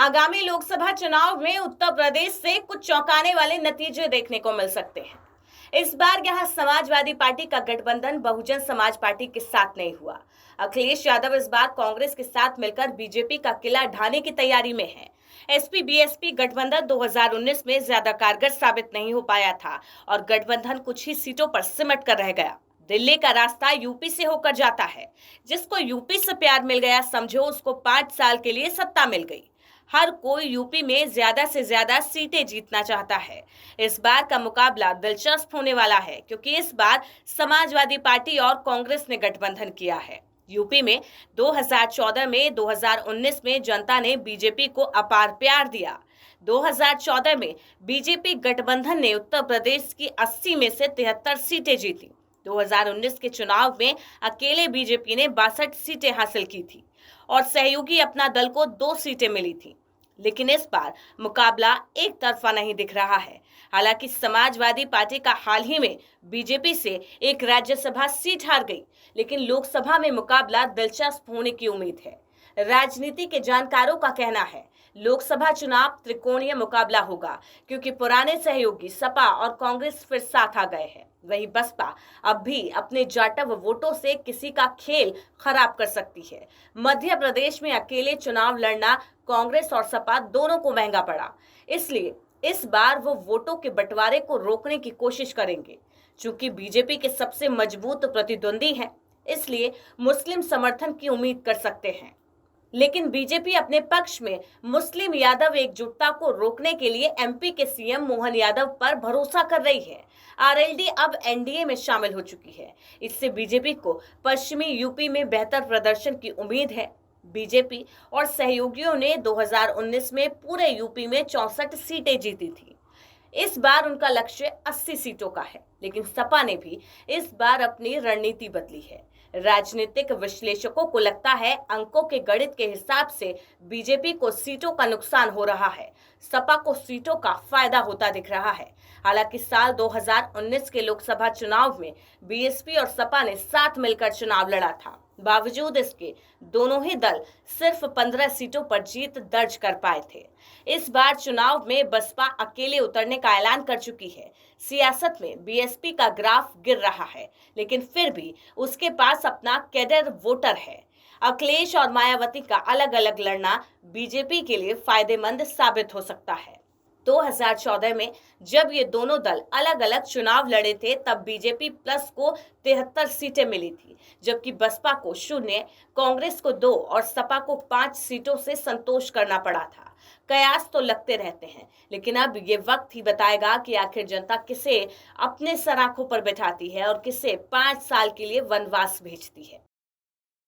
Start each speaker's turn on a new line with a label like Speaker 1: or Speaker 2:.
Speaker 1: आगामी लोकसभा चुनाव में उत्तर प्रदेश से कुछ चौंकाने वाले नतीजे देखने को मिल सकते हैं। इस बार यहां समाजवादी पार्टी का गठबंधन बहुजन समाज पार्टी के साथ नहीं हुआ। अखिलेश यादव इस बार कांग्रेस के साथ मिलकर बीजेपी का किला ढाने की तैयारी में है। एसपी बीएसपी गठबंधन 2019 में ज्यादा कारगर साबित नहीं हो पाया था और गठबंधन कुछ ही सीटों पर सिमट कर रह गया। दिल्ली का रास्ता यूपी से होकर जाता है। जिसको यूपी से प्यार मिल गया, समझो उसको 5 साल के लिए सत्ता मिल गई। हर कोई यूपी में ज्यादा से ज्यादा सीटें जीतना चाहता है। इस बार का मुकाबला दिलचस्प होने वाला है क्योंकि इस बार समाजवादी पार्टी और कांग्रेस ने गठबंधन किया है। यूपी में 2014 में 2019 में जनता ने बीजेपी को अपार प्यार दिया। 2014 में बीजेपी गठबंधन ने उत्तर प्रदेश की 80 में से 73 सीटें जीती। 2019 के चुनाव में अकेले बीजेपी ने 62 सीटें हासिल की थी और सहयोगी अपना दल को 2 सीटें मिली थी। लेकिन इस बार मुकाबला एक तरफा नहीं दिख रहा है। हालांकि समाजवादी पार्टी का हाल ही में बीजेपी से एक राज्यसभा सीट हार गई, लेकिन लोकसभा में मुकाबला दिलचस्प होने की उम्मीद है। राजनीति के जानकारों का कहना है लोकसभा चुनाव त्रिकोणीय मुकाबला होगा क्योंकि पुराने सहयोगी सपा और कांग्रेस फिर साथ आ गए हैं। वहीं बसपा अब भी अपने जाटव वोटों से किसी का खेल खराब कर सकती है। मध्य प्रदेश में अकेले चुनाव लड़ना कांग्रेस और सपा दोनों को महंगा पड़ा, इसलिए इस बार वो वोटों के बंटवारे को रोकने की कोशिश करेंगे। चूंकि बीजेपी के सबसे मजबूत प्रतिद्वंदी हैं, इसलिए मुस्लिम समर्थन की उम्मीद कर सकते हैं। लेकिन बीजेपी अपने पक्ष में मुस्लिम यादव एकजुटता को रोकने के लिए एमपी के सीएम मोहन यादव पर भरोसा कर रही है। आरएलडी अब एनडीए में शामिल हो चुकी है। इससे बीजेपी को पश्चिमी यूपी में बेहतर प्रदर्शन की उम्मीद है। बीजेपी और सहयोगियों ने 2019 में पूरे यूपी में 64 सीटें जीती थी। इस बार उनका लक्ष्य 80 सीटों का है, लेकिन सपा ने भी इस बार अपनी रणनीति बदली है। राजनीतिक विश्लेषकों को लगता है अंकों के गणित के हिसाब से बीजेपी को सीटों का नुकसान हो रहा है, सपा को सीटों का फायदा होता दिख रहा है। हालांकि साल 2019 के लोकसभा चुनाव में बीएसपी और सपा ने साथ मिलकर चुनाव लड़ा था। बावजूद इसके दोनों ही दल सिर्फ 15 सीटों पर जीत दर्ज कर पाए थे। इस बार चुनाव में बसपा अकेले उतरने का ऐलान कर चुकी है। सियासत में बीएसपी का ग्राफ गिर रहा है, लेकिन फिर भी उसके पास अपना कैडर वोटर है। अखिलेश और मायावती का अलग अलग लड़ना बीजेपी के लिए फायदेमंद साबित हो सकता है। 2014 में जब ये दोनों दल अलग अलग चुनाव लड़े थे, तब बीजेपी प्लस को 73 सीटें मिली थी, जबकि बसपा को 0, कांग्रेस को 2 और सपा को 5 सीटों से संतोष करना पड़ा था। कयास तो लगते रहते हैं, लेकिन अब ये वक्त ही बताएगा कि आखिर जनता किसे अपने सराखों पर बैठाती है और किसे 5 साल के लिए वनवास भेजती है।